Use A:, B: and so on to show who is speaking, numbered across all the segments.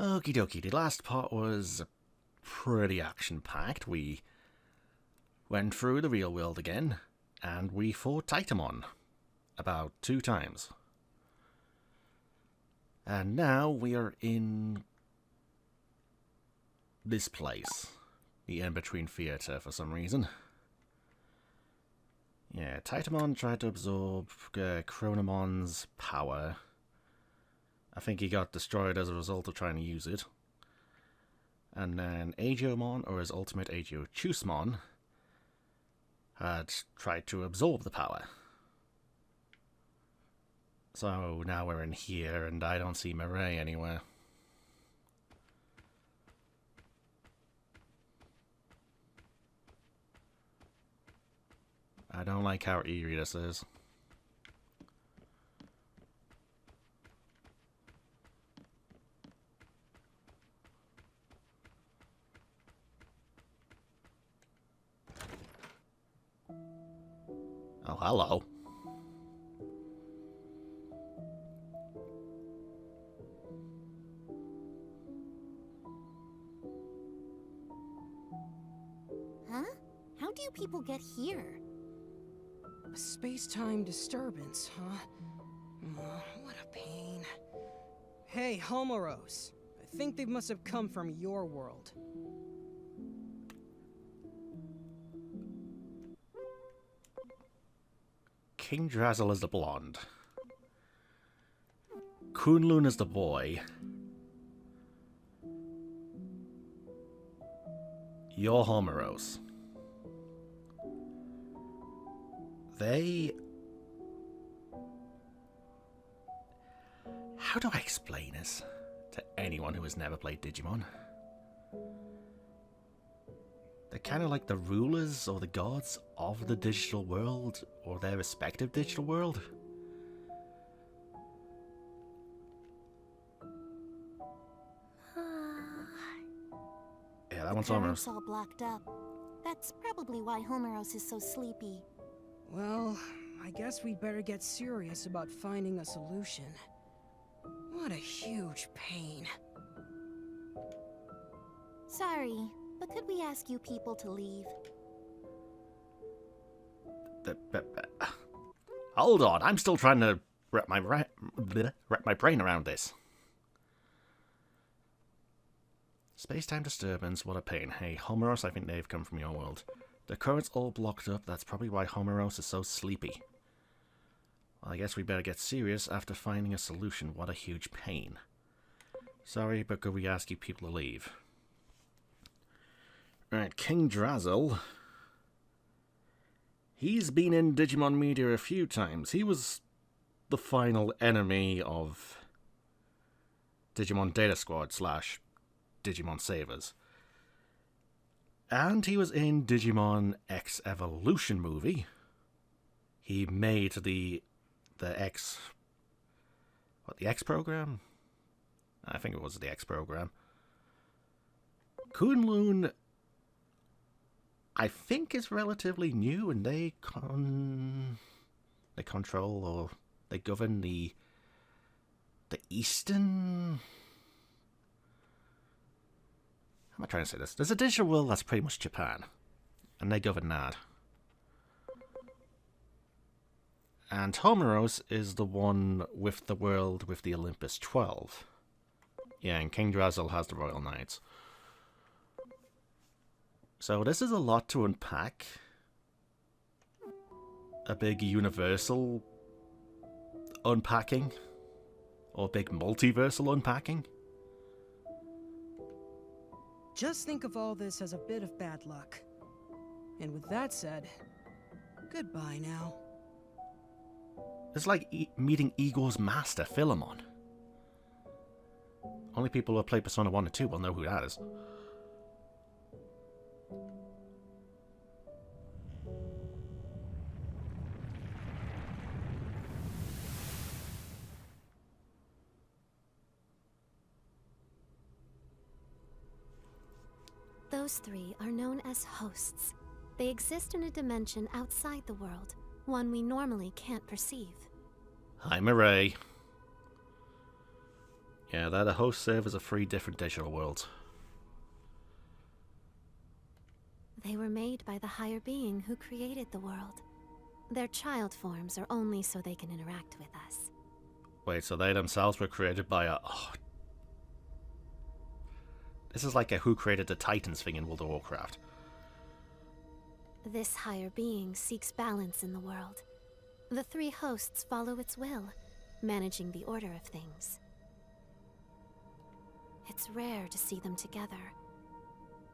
A: Okie dokie, the last part was pretty action-packed. We went through the real world again, and we fought Titamon about 2 times. And now we are in this place, the in-between theater for some reason. Yeah, Titamon tried to absorb Chronomon's power. I think he got destroyed as a result of trying to use it. And then Agiomon, or his ultimate Agiochusmon, had tried to absorb the power. So now we're in here, and I don't see Mireille anywhere. I don't like how eerie this is. Oh, hello.
B: Huh? How do you people get here?
C: A space-time disturbance, huh? Oh, what a pain. Hey, Homeros. I think they must have come from your world.
A: King Drazzle is the blonde. Kunlun is the boy. You're Homeros. How do I explain this to anyone who has never played Digimon? They're kind of like the rulers or the gods of the digital world, or their respective digital world. Yeah, that one's Homeros.
B: All blocked up. That's probably why Homeros is so sleepy.
C: Well, I guess we'd better get serious about finding a solution. What a huge pain.
B: Sorry, but could we ask you people to leave?
A: Hold on, I'm still trying to wrap my brain around this. Space-time disturbance, what a pain. Hey, Homeros, I think they've come from your world. The current's all blocked up, that's probably why Homeros is so sleepy. Well, I guess we better get serious after finding a solution. What a huge pain. Sorry, but could we ask you people to leave? Right, King Drazzle. He's been in Digimon media a few times. He was the final enemy of Digimon Data Squad / Digimon Savers. And he was in Digimon X Evolution movie. He made the X program? I think it was the X program. Kunlun, I think, is relatively new, and they control, or they govern the Eastern... How am I trying to say this? There's a digital world that's pretty much Japan, and they govern that. And Homeros is the one with the world with the Olympus 12. Yeah, and King Drazzle has the Royal Knights. So this is a lot to unpack. A big universal unpacking. Or big multiversal unpacking.
C: Just think of all this as a bit of bad luck. And with that said, goodbye now.
A: It's like meeting Igor's master, Philemon. Only people who play Persona 1 and 2 will know who that is.
B: Those 3 are known as hosts. They exist in a dimension outside the world, one we normally can't perceive.
A: Hi, Mireille. Yeah, they're the host servers of 3 different digital worlds.
B: They were made by the higher being who created the world. Their child forms are only so they can interact with us.
A: Wait, so they themselves were created by a... Oh. This is like a Who Created the Titans thing in World of Warcraft.
B: This higher being seeks balance in the world. The 3 hosts follow its will, managing the order of things. It's rare to see them together.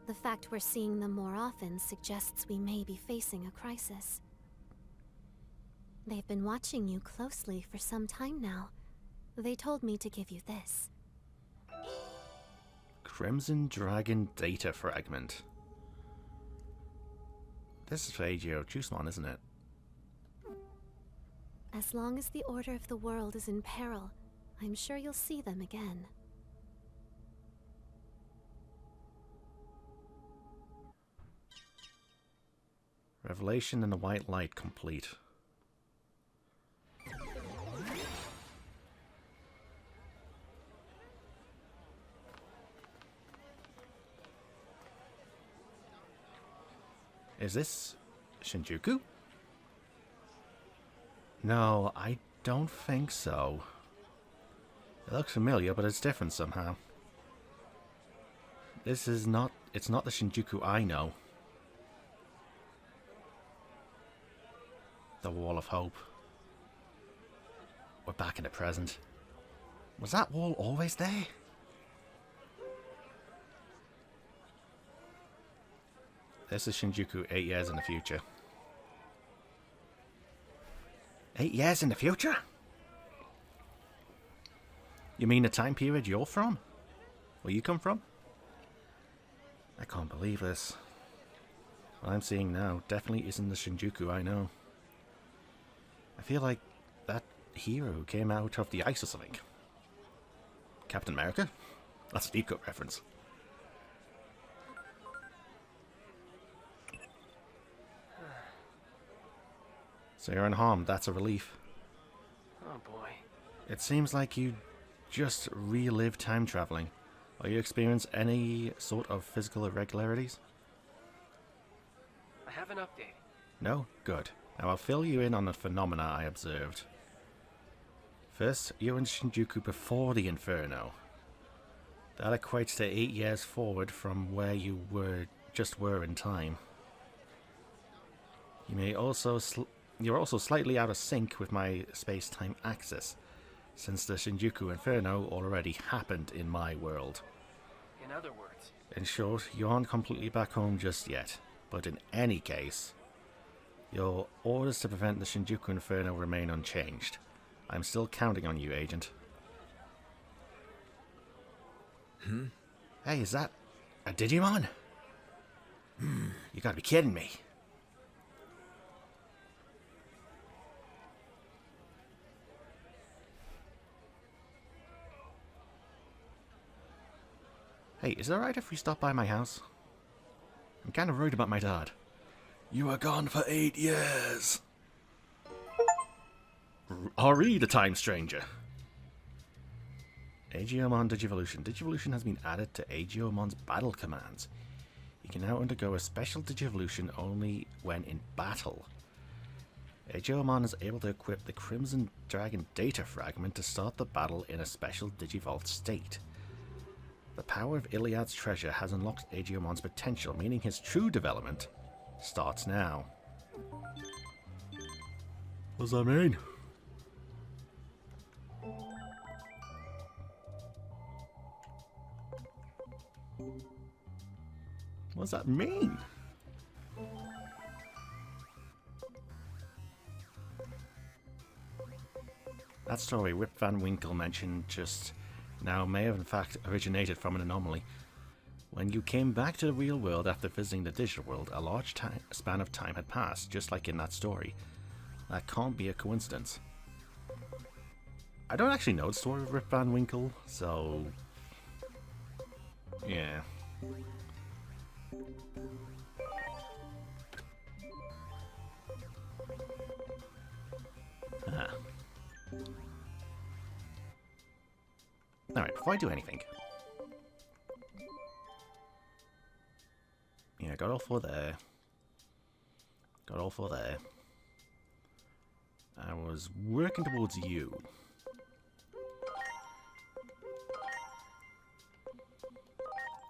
B: The fact we're seeing them more often suggests we may be facing a crisis. They've been watching you closely for some time now. They told me to give you this.
A: Crimson Dragon Data Fragment. This is for AGO Juicemon, isn't it?
B: As long as the order of the world is in peril, I'm sure you'll see them again.
A: Revelation in the White Light complete. Is this Shinjuku? No, I don't think so. It looks familiar, but it's different somehow. This is not... It's not the Shinjuku I know. The Wall of Hope. We're back in the present. Was that wall always there? This is Shinjuku 8 years in the future. 8 years in the future? You mean the time period you're from? Where you come from? I can't believe this. What I'm seeing now definitely isn't the Shinjuku I know. I feel like that hero came out of the ice or something. Captain America? That's a deep cut reference. So you're unharmed, that's a relief.
D: Oh boy.
A: It seems like you just relived time traveling. Or you experience any sort of physical irregularities?
D: I have an update.
A: No? Good. Now I'll fill you in on the phenomena I observed. First, you're in Shinjuku before the Inferno. That equates to 8 years forward from where you were in time. You may also you're also slightly out of sync with my space-time axis, since the Shinjuku Inferno already happened in my world.
D: In other words,
A: In short, you aren't completely back home just yet, but in any case, your orders to prevent the Shinjuku Inferno remain unchanged. I'm still counting on you, Agent. Hey, is that a Digimon? You gotta be kidding me. Hey, is it alright if we stop by my house? I'm kind of worried about my dad. You were gone for 8 years. RE the Time Stranger. Agiomon Digivolution. Digivolution has been added to Agiomon's battle commands. You can now undergo a special Digivolution only when in battle. Agiomon is able to equip the Crimson Dragon Data Fragment to start the battle in a special Digivolve state. The power of Iliad's treasure has unlocked Agiomon's potential, meaning his true development starts now. What does that mean? What does that mean? That story Rip Van Winkle mentioned just now may have in fact originated from an anomaly. When you came back to the real world after visiting the digital world, a large span of time had passed, just like in that story. That can't be a coincidence. I don't actually know the story of Rip Van Winkle, so... yeah. Alright, before I do anything. Yeah, got all 4 there. Got all 4 there. I was working towards you.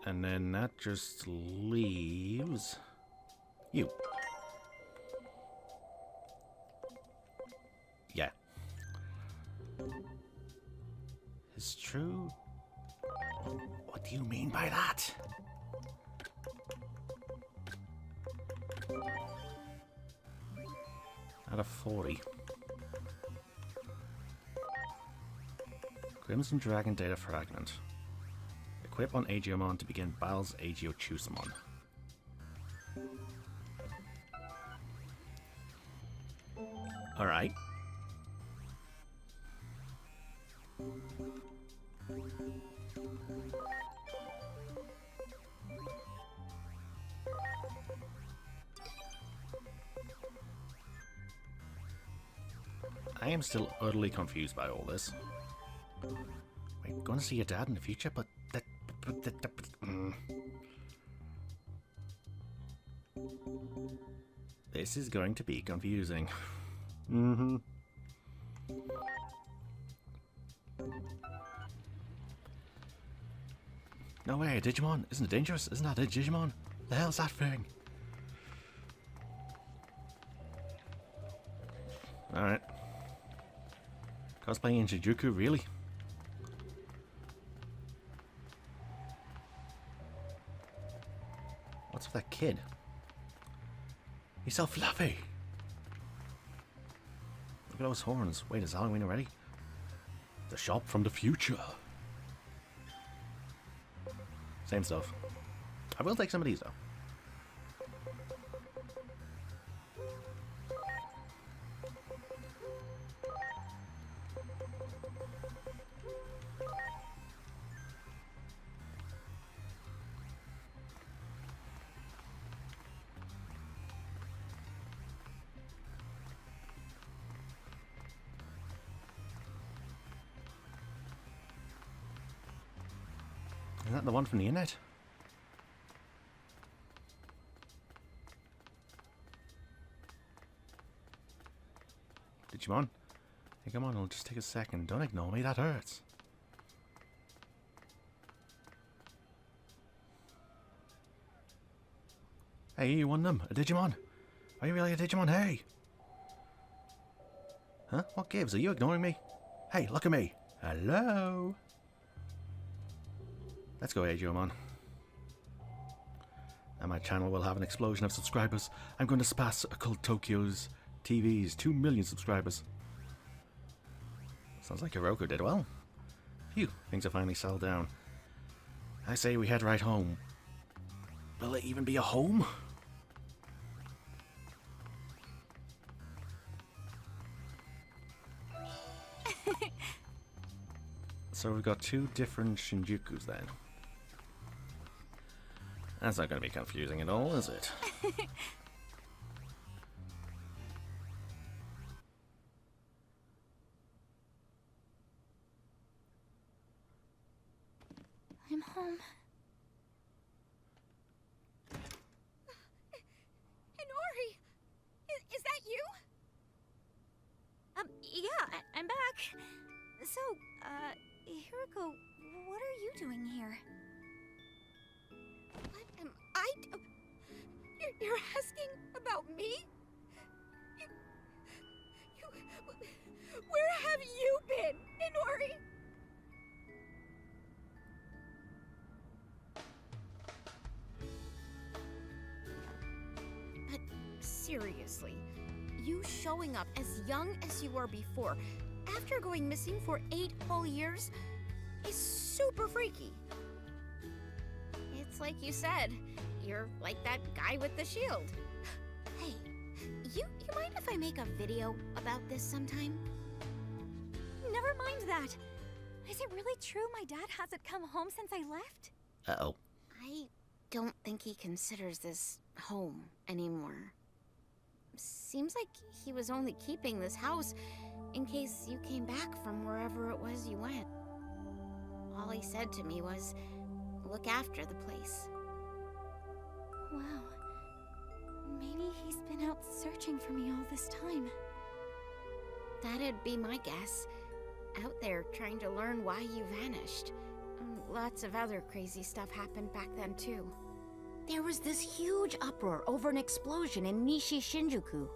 A: And then that just leaves you. Yeah. It's true. What do you mean by that? Out of 40. Crimson Dragon Data Fragment. Equip on Agiomon to begin battles Agiochusumon. Alright. I am still utterly confused by all this. We're going to see your dad in the future, but that... This is going to be confusing. Mm-hmm. No way, a Digimon? Isn't it dangerous? Isn't that a Digimon? The hell's that thing? Alright. Cosplaying in Shinjuku, really? What's with that kid? He's so fluffy! Look at those horns. Wait, is Halloween already? The shop from the future. Same stuff. I will take some of these though. Is that the one from the internet? Digimon? Hey, come on, it'll just take a second. Don't ignore me, that hurts. Hey, you want them? A Digimon? Are you really a Digimon? Hey! Huh? What gives? Are you ignoring me? Hey, look at me! Hello? Let's go, Agiomon. And my channel will have an explosion of subscribers. I'm going to surpass Occult Tokyo's TV's 2 million subscribers. Sounds like Hiroko did well. Phew, things have finally settled down. I say we head right home. Will it even be a home? So we've got 2 different Shinjukus then. That's not going to be confusing at all, is it?
B: I'm home.
E: Inori! Is that you? Yeah, I'm back. So, Hiroko, what are you doing here? What am I You're asking about me? Where have you been, Inori? But seriously, you showing up as young as you were before, after going missing for 8 whole years, is super freaky. It's like you said, you're like that guy with the shield. Hey, you mind if I make a video about this sometime? Never mind that. Is it really true my dad hasn't come home since I left?
A: Uh-oh.
E: I don't think he considers this home anymore. Seems like he was only keeping this house in case you came back from wherever it was you went. all he said to me was, look after the place.
B: Wow. Maybe he's been out searching for me all this time.
E: That'd be my guess. Out there trying to learn why you vanished. Lots of other crazy stuff happened back then, too. There was this huge uproar over an explosion in Nishi Shinjuku.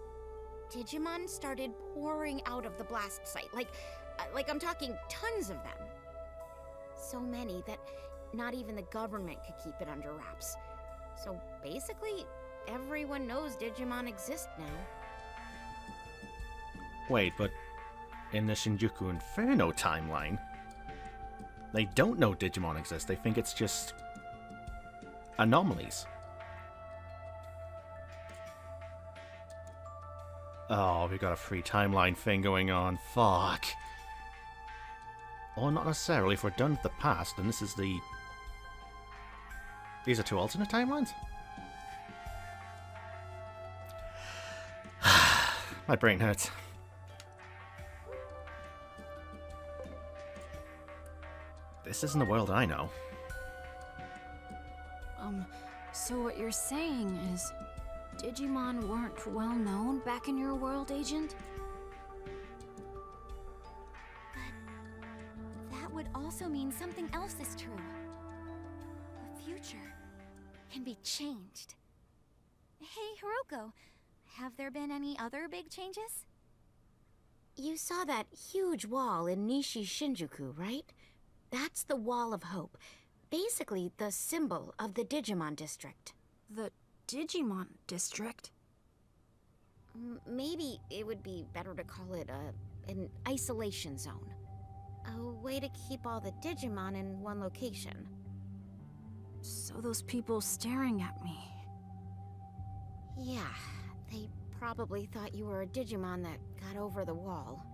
E: Digimon started pouring out of the blast site, like I'm talking tons of them. So many that not even the government could keep it under wraps. So basically, everyone knows Digimon exist now.
A: Wait, but in the Shinjuku Inferno timeline, they don't know Digimon exist. They think it's just anomalies. Oh, we got a free timeline thing going on. Fuck. Or not necessarily. If we're done with the past, then this is the... These are two alternate timelines? My brain hurts. This isn't the world I know.
B: So what you're saying is Digimon weren't well known back in your world, Agent?
E: But that would also mean something else is true. The future can be changed. Hey, Hiroko, have there been any other big changes? You saw that huge wall in Nishi Shinjuku, right? That's the Wall of Hope. Basically, the symbol of the Digimon district.
B: The Digimon district?
E: Maybe it would be better to call it an isolation zone. A way to keep all the Digimon in one location.
B: So those people staring at me...
E: Yeah, they probably thought you were a Digimon that got over the wall.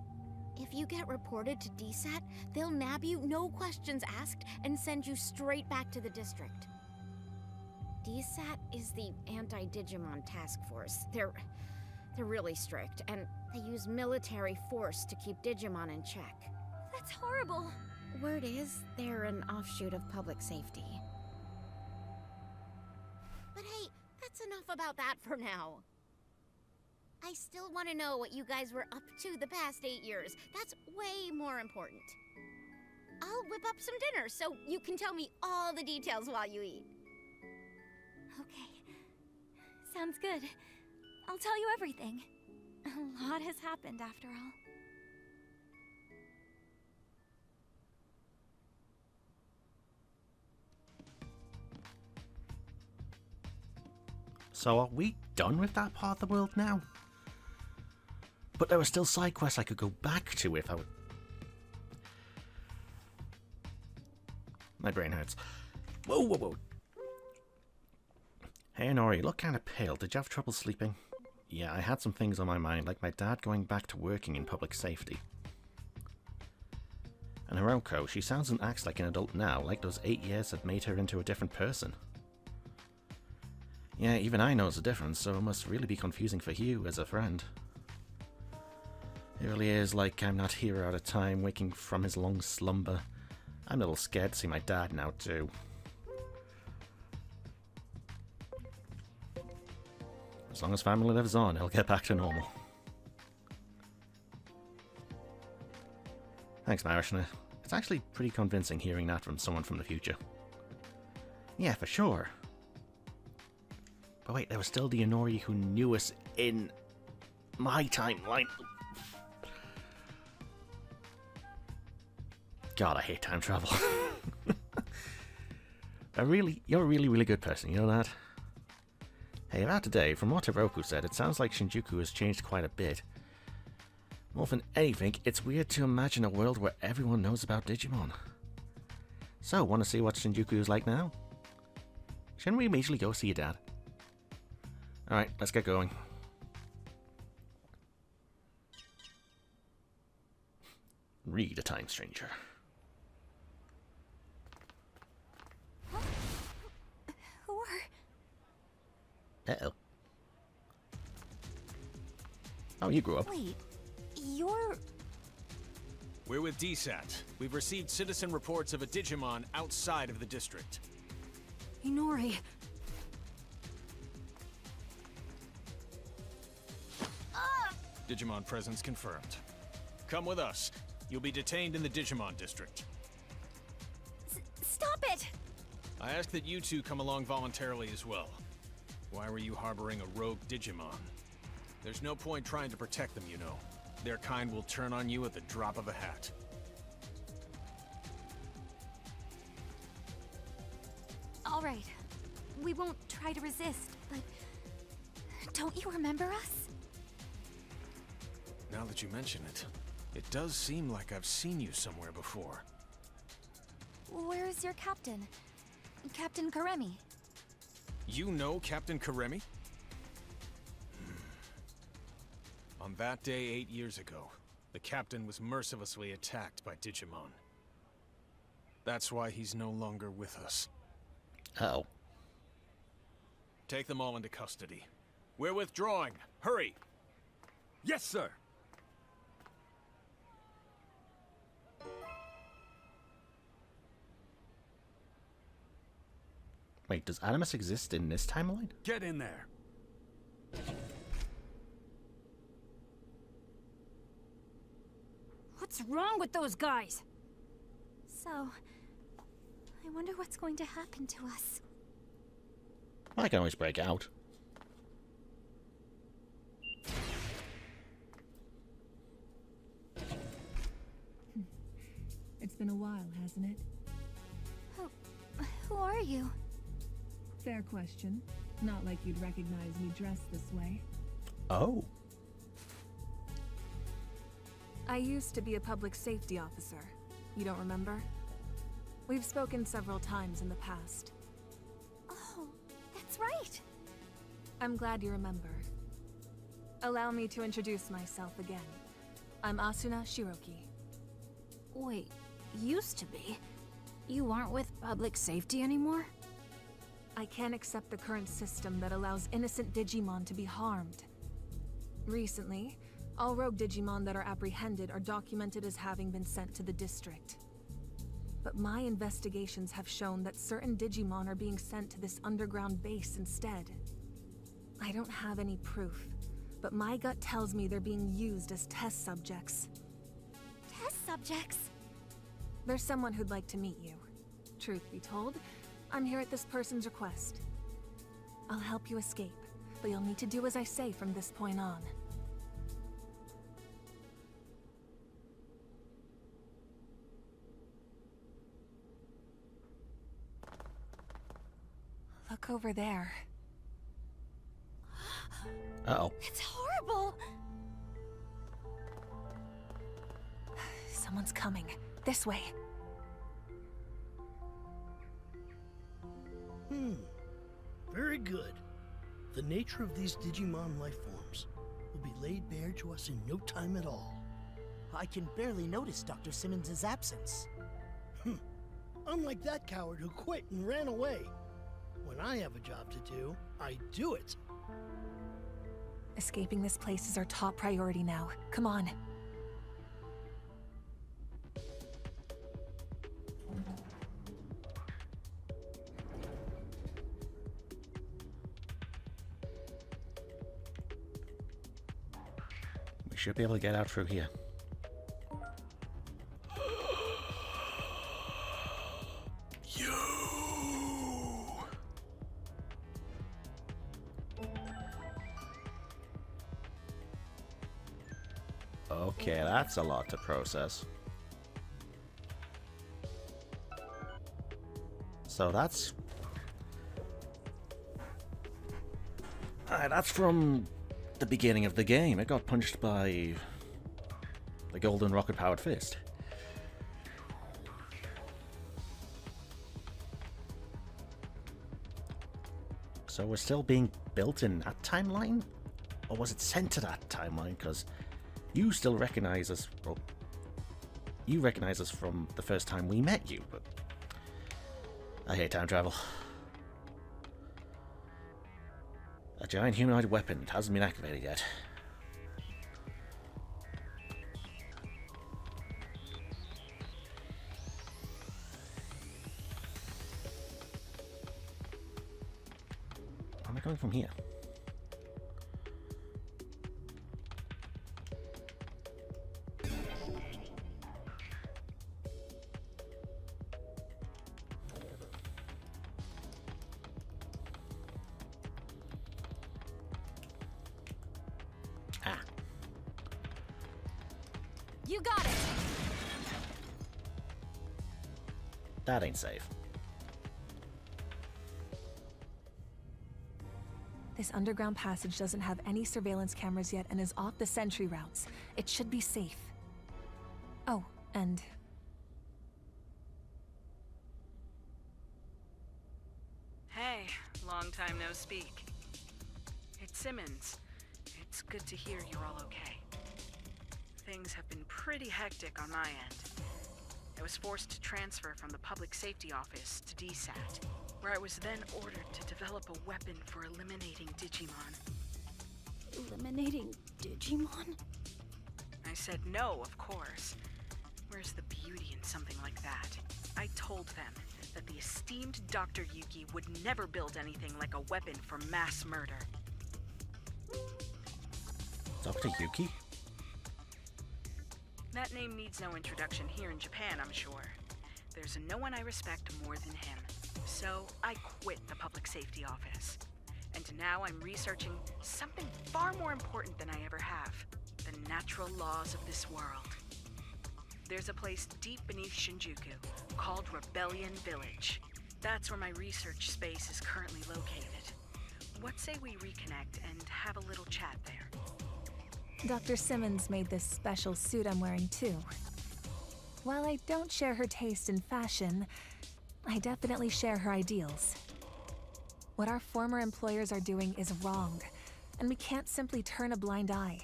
E: If you get reported to DSAT, they'll nab you, no questions asked, and send you straight back to the district. DSAT is the Anti-Digimon Task Force. They're really strict, and they use military force to keep Digimon in check. That's horrible. Word is, they're an offshoot of public safety. But hey, that's enough about that for now. I still want to know what you guys were up to the past 8 years. That's way more important. I'll whip up some dinner so you can tell me all the details while you eat.
F: Okay. Sounds good. I'll tell you everything. A lot has happened after all.
A: So are we done with that part of the world now? But there were still side quests I could go back to if I would... My brain hurts. Whoa, whoa, whoa. Hey, Nori, you look kind of pale. Did you have trouble sleeping? Yeah, I had some things on my mind, like my dad going back to working in public safety. And Hiroko, she sounds and acts like an adult now, like those 8 years had made her into a different person. Yeah, even I know the difference, so it must really be confusing for you as a friend. It really is like I'm not here at a time, waking from his long slumber. I'm a little scared to see my dad now, too. As long as family lives on, he'll get back to normal. Thanks, Marishna. It's actually pretty convincing hearing that from someone from the future. Yeah, for sure. But wait, there was still the Inori who knew us in my timeline. God, I hate time travel. You're a really good person, you know that? Hey, about today, from what Hiroko said, it sounds like Shinjuku has changed quite a bit. More than anything, it's weird to imagine a world where everyone knows about Digimon. So, want to see what Shinjuku is like now? Shouldn't we immediately go see your dad? Alright, let's get going. Read a time stranger.
F: Who are...
A: Uh-oh. Oh, you grew up.
F: Wait, you're...
G: We're with DSAT. We've received citizen reports of a Digimon outside of the district.
F: Inori.
G: Digimon presence confirmed. Come with us. You'll be detained in the Digimon district.
F: Stop it!
G: I ask that you two come along voluntarily as well. Why were you harboring a rogue Digimon? There's no point trying to protect them, you know. Their kind will turn on you at the drop of a hat.
F: All right. We won't try to resist, but... Don't you remember us?
G: Now that you mention it, it does seem like I've seen you somewhere before.
F: Where is your captain? Captain Karemi.
G: You know Captain Karemi? On that day 8 years ago, the captain was mercilessly attacked by Digimon. That's why he's no longer with us.
A: Uh-oh.
G: Take them all into custody. We're withdrawing. Hurry!
H: Yes, sir!
A: Wait, does Animus exist in this timeline?
H: Get in there.
F: What's wrong with those guys? So, I wonder what's going to happen to us.
A: I can always break out.
I: It's been a while, hasn't it?
F: Who are you?
I: Fair question. Not like you'd recognize me dressed this way.
A: Oh.
I: I used to be a public safety officer. You don't remember? We've spoken several times in the past.
F: Oh, that's right.
I: I'm glad you remember. Allow me to introduce myself again. I'm Asuna Shiroki.
J: Wait, used to be? You aren't with public safety anymore?
I: I can't accept the current system that allows innocent Digimon to be harmed. Recently, all rogue Digimon that are apprehended are documented as having been sent to the district. But my investigations have shown that certain Digimon are being sent to this underground base instead. I don't have any proof, but my gut tells me they're being used as test subjects.
F: Test subjects?
I: There's someone who'd like to meet you. Truth be told, I'm here at this person's request. I'll help you escape, but you'll need to do as I say from this point on. Look over there.
A: Uh-oh.
F: It's horrible!
I: Someone's coming. This way.
K: Very good. The nature of these Digimon life forms will be laid bare to us in no time at all.
L: I can barely notice Dr. Simmons' absence.
K: Unlike that coward who quit and ran away. When I have a job to do, I do it.
I: Escaping this place is our top priority now. Come on.
A: We should be able to get out through here. Okay, that's a lot to process. So that's from the beginning of the game. It got punched by the golden rocket-powered fist. So we're still being built in that timeline? Or was it sent to that timeline? Because you still recognize us, well, you recognize us from the first time we met you, but I hate time travel. A giant humanoid weapon hasn't been activated yet. Coming from here. Ah.
F: You got it!
A: That ain't safe.
I: This underground passage doesn't have any surveillance cameras yet and is off the sentry routes. It should be safe. Oh, and...
M: Hey, long time no speak. It's Simmons. It's good to hear you're all okay. Things have been pretty hectic on my end. I was forced to transfer from the Public Safety Office to DSAT, where I was then ordered to develop a weapon for eliminating Digimon.
F: Eliminating Digimon?
M: I said no, of course. Where's the beauty in something like that? I told them that the esteemed Dr. Yuki would never build anything like a weapon for mass murder.
A: Dr. Yuki?
M: That name needs no introduction here in Japan, I'm sure. There's no one I respect more than him. So I quit the Public Safety Office. And now I'm researching something far more important than I ever have. The natural laws of this world. There's a place deep beneath Shinjuku called Rebellion Village. That's where my research space is currently located. What say we reconnect and have a little chat there?
I: Dr. Simmons made this special suit I'm wearing too. While I don't share her taste in fashion, I definitely share her ideals. What our former employers are doing is wrong, and we can't simply turn a blind eye.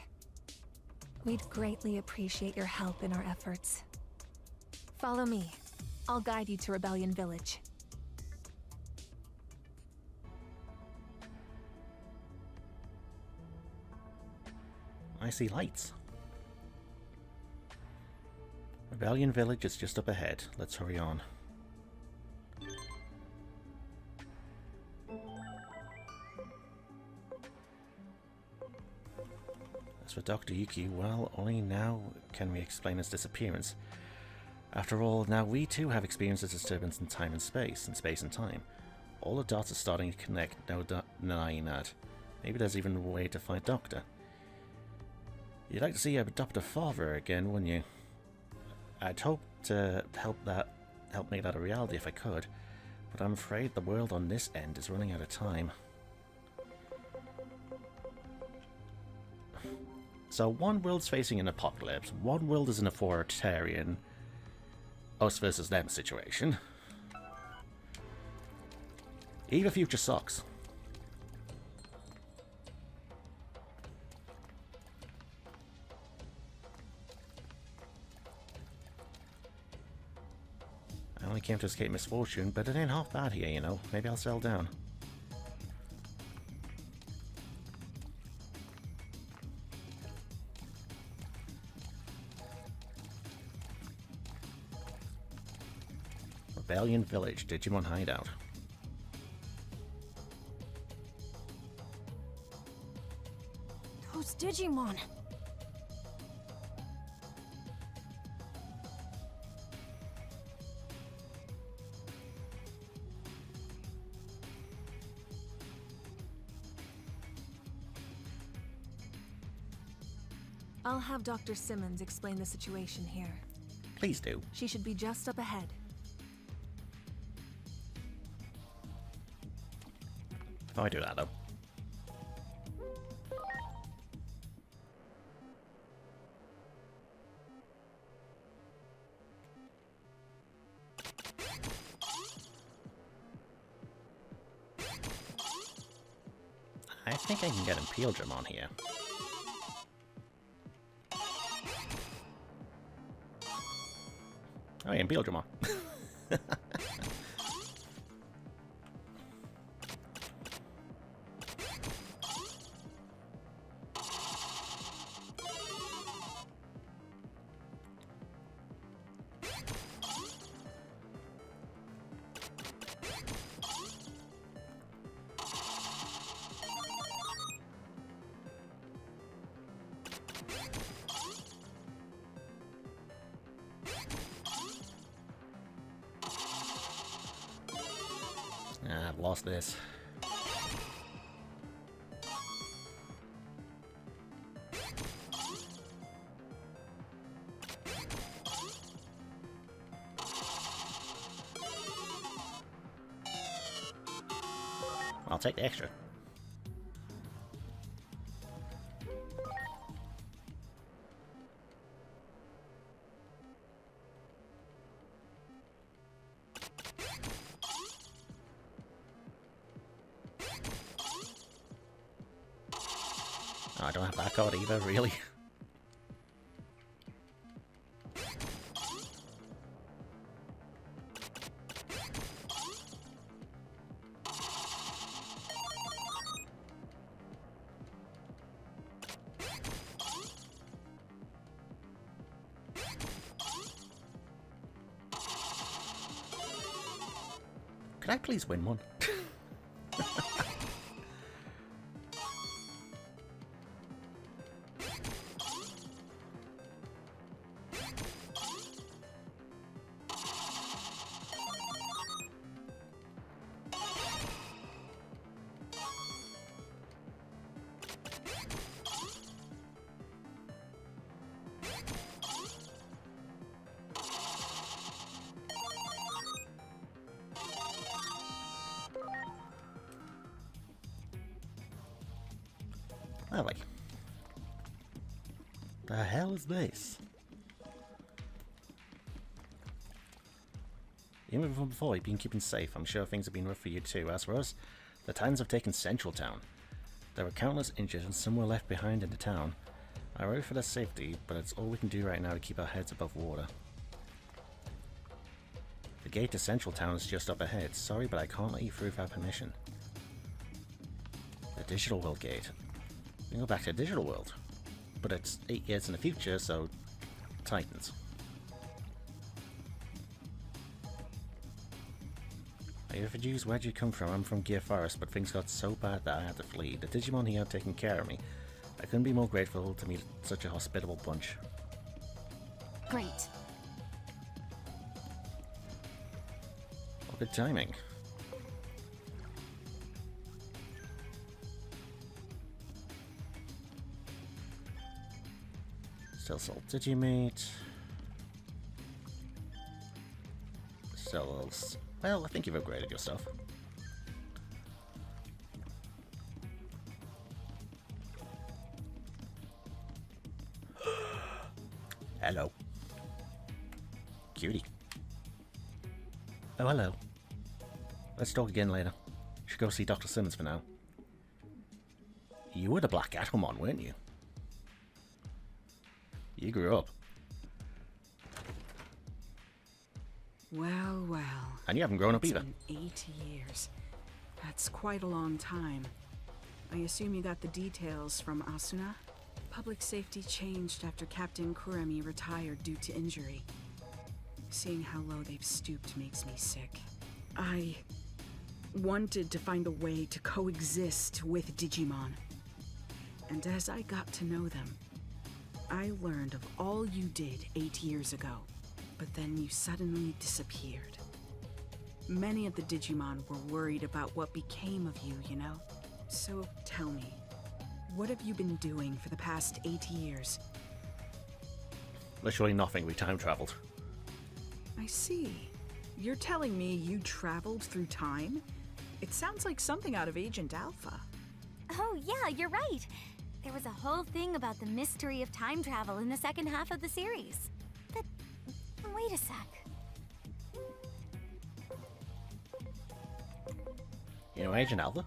I: We'd greatly appreciate your help in our efforts. Follow me. I'll guide you to Rebellion Village.
A: I see lights. Rebellion Village is just up ahead. Let's hurry on. As for Dr. Yuki, well, only now can we explain his disappearance. After all, now we too have experienced a disturbance in time and space and time. All the dots are starting to connect, no denying that. Maybe there's even a way to find Doctor. You'd like to see your adoptive father again, wouldn't you? I'd hope to help make that a reality if I could, but I'm afraid the world on this end is running out of time. So one world's facing an apocalypse, one world is an authoritarian us versus them situation. Either future sucks. I only came to escape misfortune, but it ain't half bad here, you know. Maybe I'll settle down. Rebellion Village, Digimon Hideout.
F: Those Digimon!
I: I'll have Dr. Simmons explain the situation here.
A: Please do.
I: She should be just up ahead.
A: Before I do that, though. I think I can get Imperialdrum here. Oh yeah, Imperialdrum. Ah, I've lost this. I'll take the extra. Oh, I don't have that card either, really. Could I please win one? Lovely. The hell is this? Even from before, you've been keeping safe. I'm sure things have been rough for you too. As for us, the Titans have taken Central Town. There were countless injured and some were left behind in the town. I worry for their safety, but it's all we can do right now to keep our heads above water. The gate to Central Town is just up ahead. Sorry, but I can't let you through without permission. The Digital World Gate. We can go back to the Digital World. But it's 8 years in the future, so... Titans. Are you refugees? Where'd you come from? I'm from Gear Forest, but things got so bad that I had to flee. The Digimon here have taken care of me. I couldn't be more grateful to meet such a hospitable bunch.
F: Great.
A: Oh, good timing. Still sold Digimate. Still, well, I think you've upgraded your stuff. Hello. Cutie. Oh, hello. Let's talk again later. Should go see Dr. Simmons for now. You were the Black Atomon, weren't you? You grew up.
M: Well, well.
A: And you haven't grown up either.
M: It's been 8 years. That's quite a long time. I assume you got the details from Asuna? Public safety changed after Captain Kuremi retired due to injury. Seeing how low they've stooped makes me sick. I wanted to find a way to coexist with Digimon. And as I got to know them, I learned of all you did 8 years ago, but then you suddenly disappeared. Many of the Digimon were worried about what became of you, you know? So tell me, what have you been doing for the past 8 years?
A: Literally nothing, we time traveled.
M: I see. You're telling me you traveled through time? It sounds like something out of Agent Alpha.
F: Oh yeah, you're right. There was a whole thing about the mystery of time travel in the second half of the series. But wait a sec.
A: You know Agent Alpha?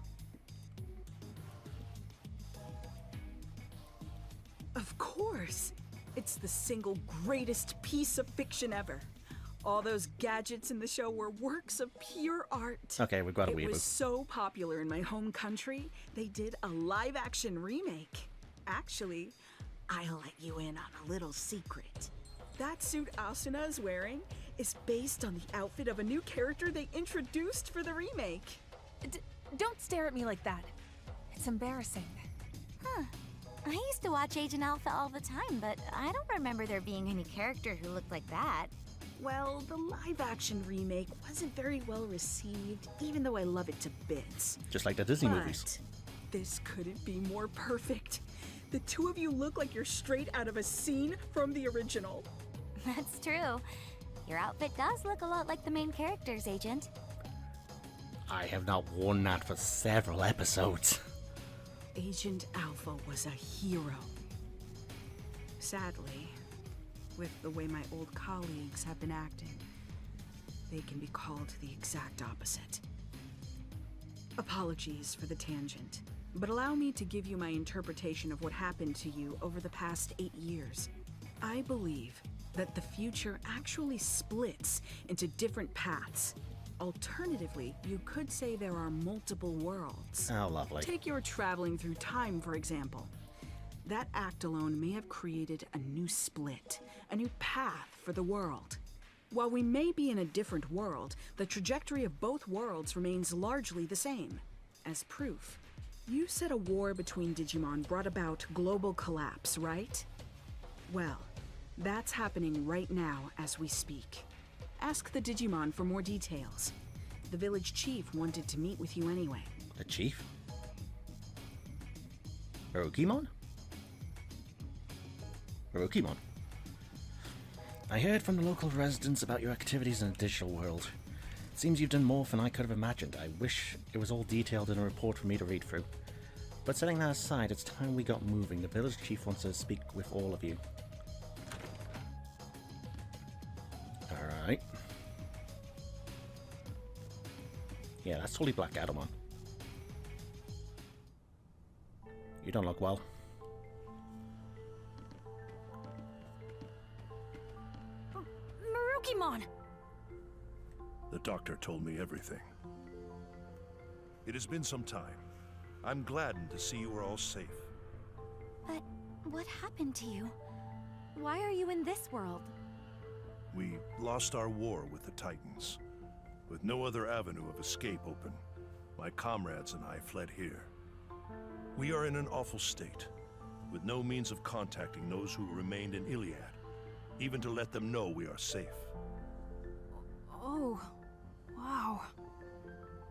M: Of course! It's the single greatest piece of fiction ever. All those gadgets in the show were works of pure art.
A: Okay, we've got a
M: It
A: weeble.
M: was so popular in my home country, they did a live-action remake. Actually, I'll let you in on a little secret. That suit Asuna is wearing is based on the outfit of a new character they introduced for the remake.
I: Don't stare at me like that. It's embarrassing.
F: Huh. I used to watch Agent Alpha all the time, but I don't remember there being any character who looked like that.
M: Well, the live-action remake wasn't very well received, even though I love it to bits.
A: Just like the Disney movies.
M: This couldn't be more perfect. The two of you look like you're straight out of a scene from the original.
F: That's true. Your outfit does look a lot like the main characters, Agent.
A: I have not worn that for several episodes.
M: Agent Alpha was a hero. Sadly, with the way my old colleagues have been acting, they can be called the exact opposite. Apologies for the tangent, but allow me to give you my interpretation of what happened to you over the past 8 years. I believe that the future actually splits into different paths. Alternatively, you could say there are multiple worlds.
A: Oh, lovely.
M: Take your traveling through time, for example. That act alone may have created a new split, a new path for the world. While we may be in a different world, the trajectory of both worlds remains largely the same. As proof, you said a war between Digimon brought about global collapse, right? Well, that's happening right now as we speak. Ask the Digimon for more details. The village chief wanted to meet with you anyway.
A: The chief? Harukimon? Harukimon. I heard from the local residents about your activities in the digital world. It seems you've done more than I could have imagined. I wish it was all detailed in a report for me to read through. But setting that aside, it's time we got moving. The village chief wants to speak with all of you. Alright. Yeah, that's totally Black Adamon. You don't look well.
F: Marukimon!
N: The doctor told me everything. It has been some time. I'm gladdened to see you are all safe.
F: But what happened to you? Why are you in this world?
N: We lost our war with the Titans. With no other avenue of escape open, my comrades and I fled here. We are in an awful state, with no means of contacting those who remained in Iliad, even to let them know we are safe.
J: Oh, wow.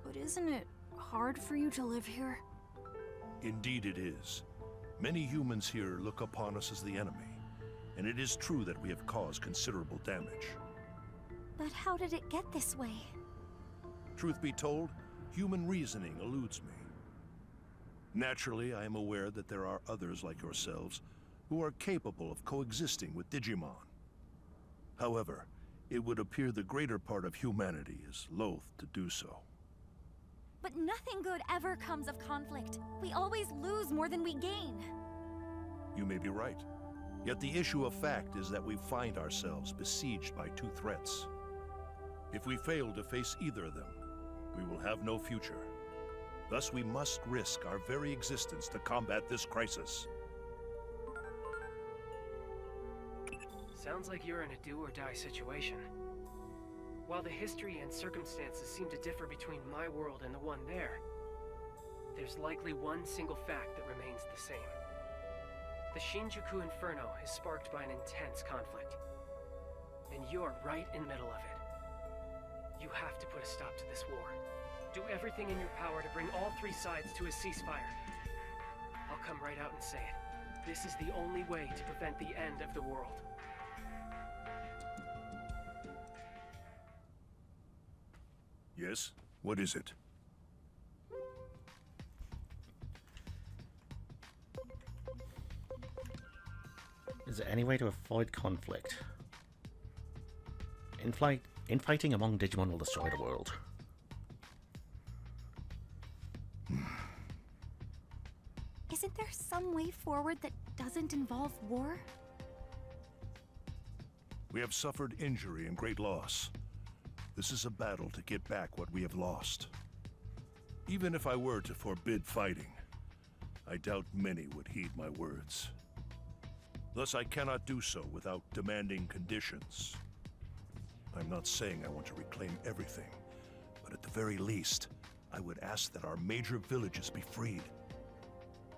J: But isn't it hard for you to live here?
N: Indeed it is. Many humans here look upon us as the enemy, and it is true that we have caused considerable damage.
F: But how did it get this way?
N: Truth be told, human reasoning eludes me. Naturally, I am aware that there are others like yourselves who are capable of coexisting with Digimon. However, it would appear the greater part of humanity is loath to do so.
F: But nothing good ever comes of conflict. We always lose more than we gain.
N: You may be right. Yet the issue of fact is that we find ourselves besieged by two threats. If we fail to face either of them, we will have no future. Thus, we must risk our very existence to combat this crisis.
D: Sounds like you're in a do-or-die situation. While the history and circumstances seem to differ between my world and the one there, there's likely one single fact that remains the same. The Shinjuku Inferno is sparked by an intense conflict, and you're right in the middle of it. You have to put a stop to this war. Do everything in your power to bring all three sides to a ceasefire. I'll come right out and say it. This is the only way to prevent the end of the world.
N: Yes? What is it?
A: Is there any way to avoid conflict? Infighting among Digimon will destroy the world.
F: Isn't there some way forward that doesn't involve war?
N: We have suffered injury and great loss. This is a battle to get back what we have lost. Even if I were to forbid fighting, I doubt many would heed my words. Thus, I cannot do so without demanding conditions. I'm not saying I want to reclaim everything, but at the very least, I would ask that our major villages be freed.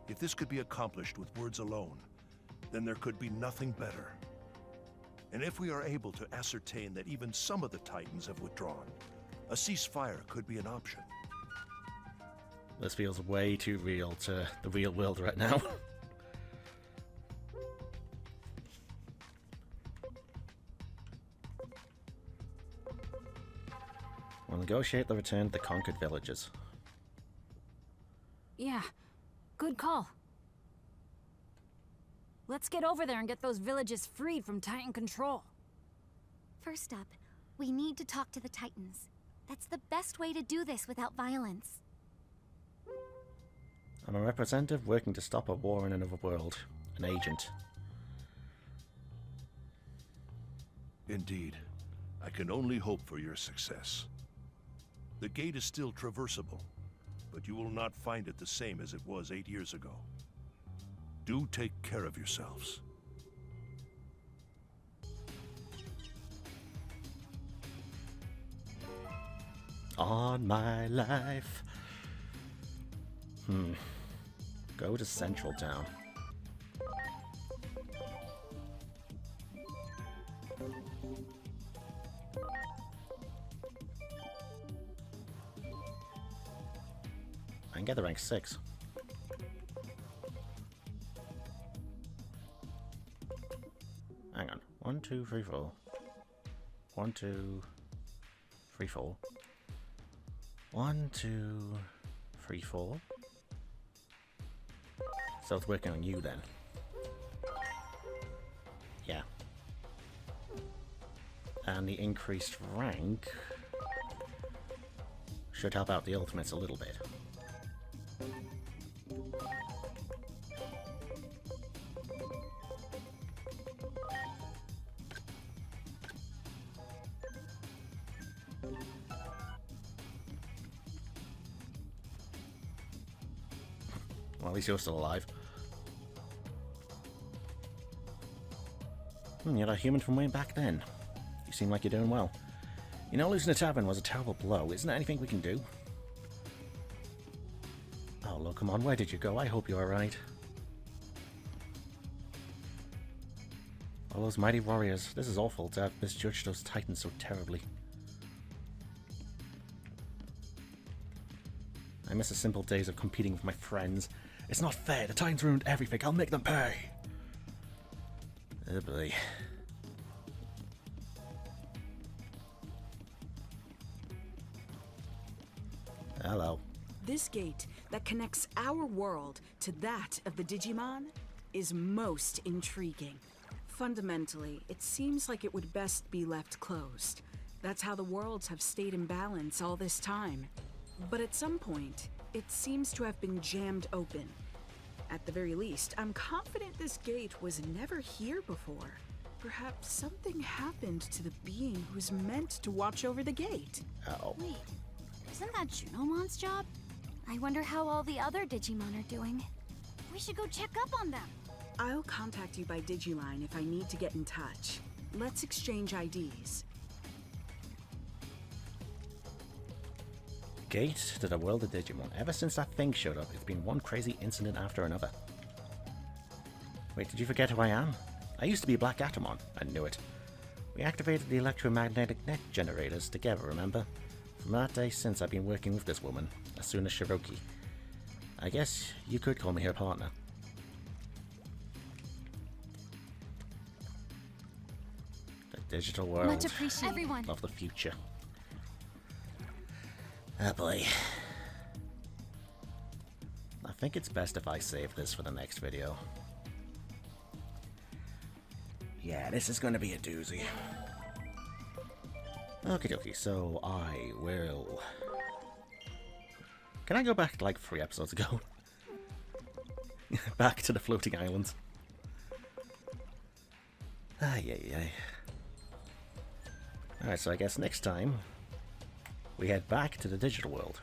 N: If this could be accomplished with words alone, then there could be nothing better. And if we are able to ascertain that even some of the Titans have withdrawn, a ceasefire could be an option.
A: This feels way too real to the real world right now. We'll negotiate the return to the conquered villages.
J: Yeah, good call. Let's get over there and get those villages freed from Titan control.
F: First up, we need to talk to the Titans. That's the best way to do this without violence.
A: I'm a representative working to stop a war in another world. An agent.
N: Indeed. I can only hope for your success. The gate is still traversable, but you will not find it the same as it was 8 years ago. Do take care of yourselves.
A: On my life. Go to Central Town. I can get the rank 6. Hang on. 1, 2, 3, 4. 1, 2, 3, 4. 1, 2, 3, 4. So it's working on you then. Yeah. And the increased rank should help out the ultimates a little bit. Well, at least you're still alive. You're a human from way back then. You seem like you're doing well. You know, losing a tavern was a terrible blow. Isn't there anything we can do? Oh, look, come on. Where did you go? I hope you're alright. All those mighty warriors. This is awful to have misjudged those Titans so terribly. I miss the simple days of competing with my friends. It's not fair. The Titans ruined everything. I'll make them pay. Oh boy. Hello.
M: This gate that connects our world to that of the Digimon is most intriguing. Fundamentally, it seems like it would best be left closed. That's how the worlds have stayed in balance all this time. But at some point, it seems to have been jammed open. At the very least, I'm confident this gate was never here before. Perhaps something happened to the being who's meant to watch over the gate.
A: Uh-oh.
F: Wait, isn't that Junomon's job? I wonder how all the other Digimon are doing. We should go check up on them.
M: I'll contact you by Digiline if I need to get in touch. Let's exchange IDs.
A: Gate to the world of Digimon. Ever since that thing showed up, it's been one crazy incident after another. Wait, did you forget who I am? I used to be Black Atomon. I knew it. We activated the electromagnetic net generators together, remember? From that day since, I've been working with this woman, Asuna Shiroki. I guess you could call me her partner. The digital world
F: Much appreciated, everyone.
A: Of the future. Oh boy. I think it's best if I save this for the next video. Yeah, this is going to be a doozy. Okie dokie, so I will... Can I go back to like 3 episodes ago? Back to the floating islands. Ay. Alright, so I guess next time we head back to the digital world.